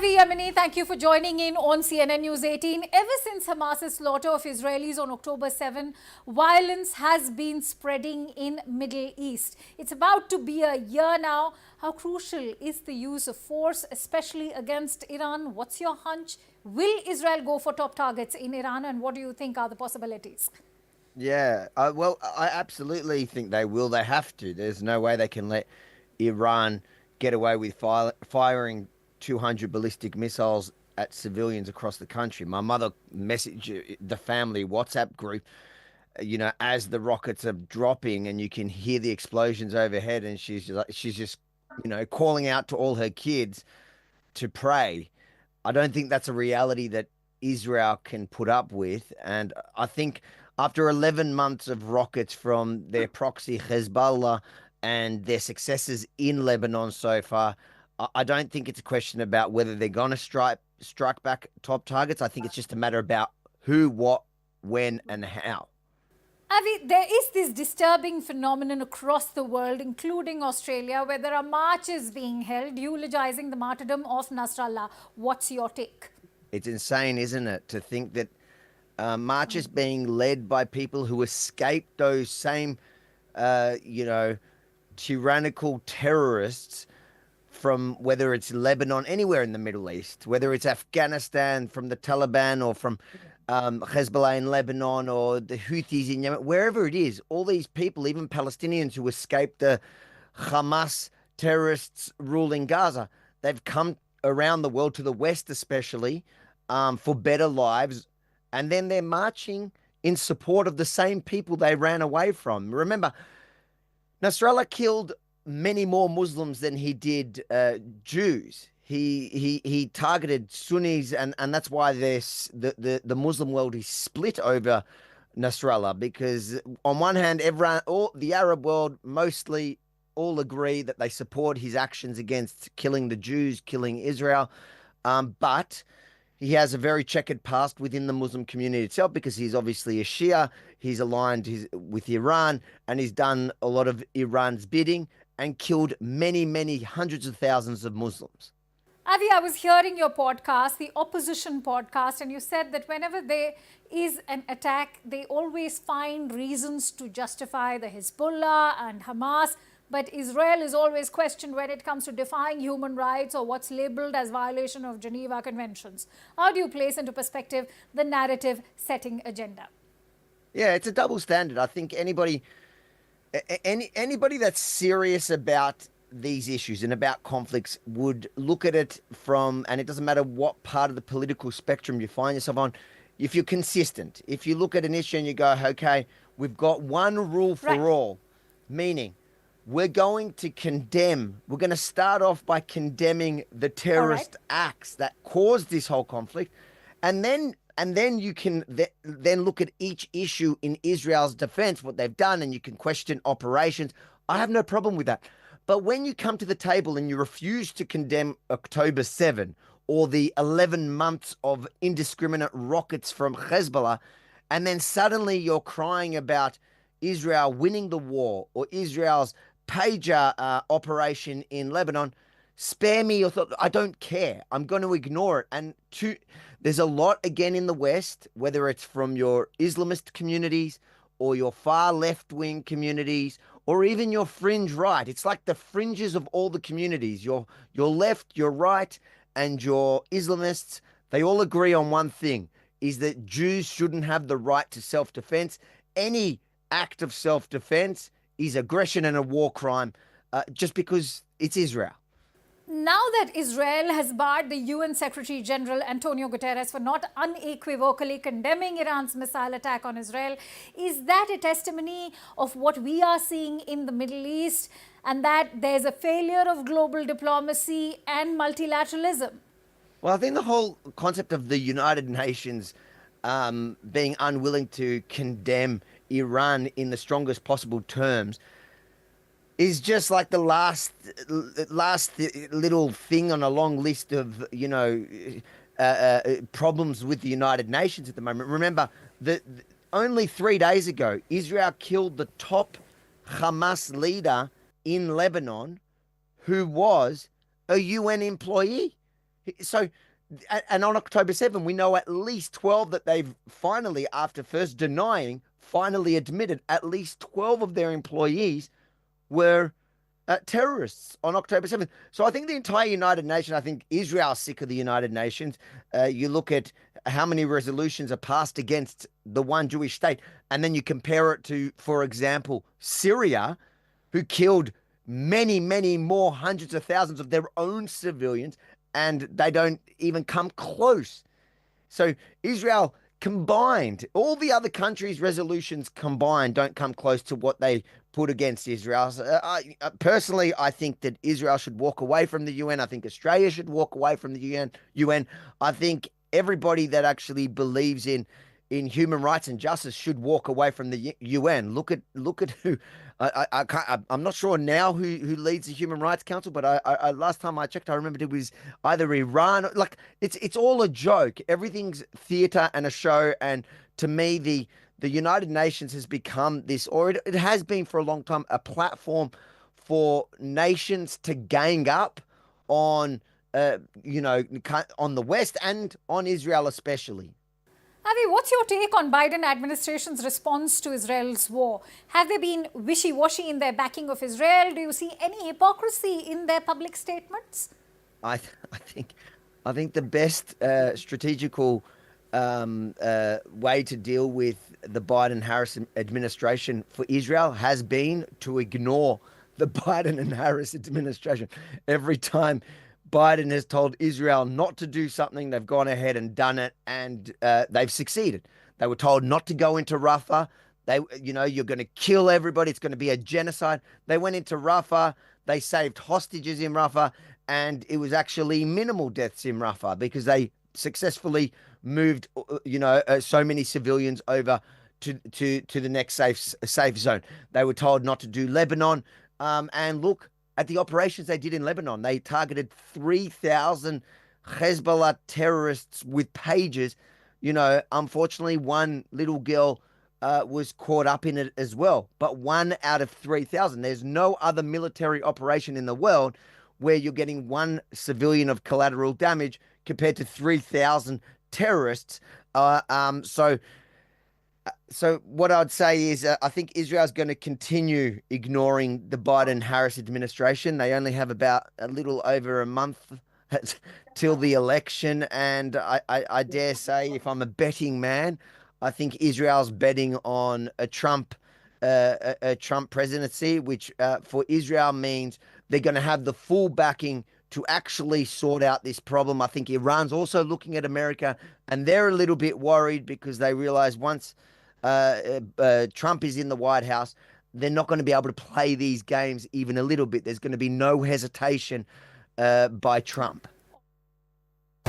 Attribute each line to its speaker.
Speaker 1: Avi Yemeni, thank you for joining in on CNN News 18. Ever since Hamas's slaughter of Israelis on October 7, violence has been spreading in Middle East. It's about to be a year now. How crucial is the use of force, especially against Iran? What's your hunch? Will Israel go for top targets in Iran, and what do you think are the possibilities?
Speaker 2: Yeah, well, I absolutely think they will. They have to. There's no way they can let Iran get away with firing 200 ballistic missiles at civilians across the country. My mother messaged the family WhatsApp group, as the rockets are dropping and you can hear the explosions overhead, and she's just, calling out to all her kids to pray. I don't think that's a reality that Israel can put up with. And I think after 11 months of rockets from their proxy Hezbollah and their successes in Lebanon so far, I don't think it's a question about whether they're going to strike back top targets. I think it's just a matter about who, what, when, and how.
Speaker 1: Avi, there is this disturbing phenomenon across the world, including Australia, where there are marches being held eulogizing the martyrdom of Nasrallah. What's your take?
Speaker 2: It's insane, isn't it, to think that marches being led by people who escaped those same, tyrannical terrorists from whether it's Lebanon, anywhere in the Middle East, whether it's Afghanistan from the Taliban or from Hezbollah in Lebanon or the Houthis in Yemen, wherever it is, all these people, even Palestinians who escaped the Hamas terrorists ruling Gaza, they've come around the world, to the West especially, for better lives. And then they're marching in support of the same people they ran away from. Remember, Nasrallah killed many more Muslims than he did Jews. He targeted Sunnis, and that's why the Muslim world is split over Nasrallah, because on one hand, the Arab world mostly all agree that they support his actions against killing the Jews, killing Israel, but he has a very checkered past within the Muslim community itself, because he's obviously a Shia, he's aligned with Iran, and he's done a lot of Iran's bidding and killed many, many hundreds of thousands of Muslims.
Speaker 1: Avi, I was hearing your podcast, the opposition podcast, and you said that whenever there is an attack, they always find reasons to justify the Hezbollah and Hamas. But Israel is always questioned when it comes to defying human rights or what's labeled as violation of Geneva Conventions. How do you place into perspective the narrative-setting agenda?
Speaker 2: Yeah, it's a double standard. I think anybody that's serious about these issues and about conflicts would look at it from, and it doesn't matter what part of the political spectrum you find yourself on, if you're consistent, if you look at an issue and you go, okay, we've got one rule for all, meaning we're going to start off by condemning the terrorist acts that caused this whole conflict. And then you can then look at each issue in Israel's defense, what they've done, and you can question operations. I have no problem with that. But when you come to the table and you refuse to condemn October 7 or the 11 months of indiscriminate rockets from Hezbollah, and then suddenly you're crying about Israel winning the war or Israel's pager operation in Lebanon, spare me your thought. I don't care. I'm going to ignore it. And there's a lot again in the West, whether it's from your Islamist communities or your far left-wing communities or even your fringe right. It's like the fringes of all the communities, your left, your right, and your Islamists, they all agree on one thing, is that Jews shouldn't have the right to self-defense. Any act of self-defense is aggression and a war crime, just because it's Israel.
Speaker 1: Now that Israel has barred the UN Secretary General Antonio Guterres for not unequivocally condemning Iran's missile attack on Israel, is that a testimony of what we are seeing in the Middle East, and that there's a failure of global diplomacy and multilateralism?
Speaker 2: Well, I think the whole concept of the United Nations being unwilling to condemn Iran in the strongest possible terms is just like the last little thing on a long list of, problems with the United Nations at the moment. Remember that only 3 days ago, Israel killed the top Hamas leader in Lebanon, who was a UN employee. So, and on October 7, we know at least 12 that they've finally, after first denying, finally admitted at least 12 of their employees were terrorists on October 7th. So I think the entire United Nations, I think Israel's sick of the United Nations. You look at how many resolutions are passed against the one Jewish state, and then you compare it to, for example, Syria, who killed many, many more hundreds of thousands of their own civilians, and they don't even come close. So Israel combined, all the other countries' resolutions combined don't come close to what they put against Israel. So, personally, I think that Israel should walk away from the UN. I think Australia should walk away from the UN. I think everybody that actually believes in human rights and justice should walk away from the UN. Look at who I can't, I'm not sure now who leads the Human Rights Council, but I last time I checked, I remembered it was either Iran. Like it's all a joke. Everything's theater and a show. And to me, the United Nations has become this, or it has been for a long time, a platform for nations to gang up on, on the West and on Israel especially.
Speaker 1: Avi, what's your take on Biden administration's response to Israel's war? Have they been wishy-washy in their backing of Israel? Do you see any hypocrisy in their public statements?
Speaker 2: I think the best strategical way to deal with the Biden-Harris administration for Israel has been to ignore the Biden and Harris administration. Every time Biden has told Israel not to do something, they've gone ahead and done it, and they've succeeded. They were told not to go into Rafah. You're going to kill everybody. It's going to be a genocide. They went into Rafah. They saved hostages in Rafah, and it was actually minimal deaths in Rafah because they successfully moved, so many civilians over to the next safe zone. They were told not to do Lebanon, and look at the operations they did in Lebanon. They targeted 3,000 Hezbollah terrorists with pages. Unfortunately, one little girl was caught up in it as well. But 1 out of 3,000. There's no other military operation in the world where you're getting one civilian of collateral damage compared to 3,000 terrorists. So what I'd say is I think Israel's going to continue ignoring the Biden-Harris administration. They only have about a little over a month till the election. And I dare say, if I'm a betting man, I think Israel's betting on a Trump presidency, which for Israel means they're going to have the full backing to actually sort out this problem. I think Iran's also looking at America, and they're a little bit worried because they realize once Trump is in the White House, they're not going to be able to play these games even a little bit. There's going to be no hesitation by Trump.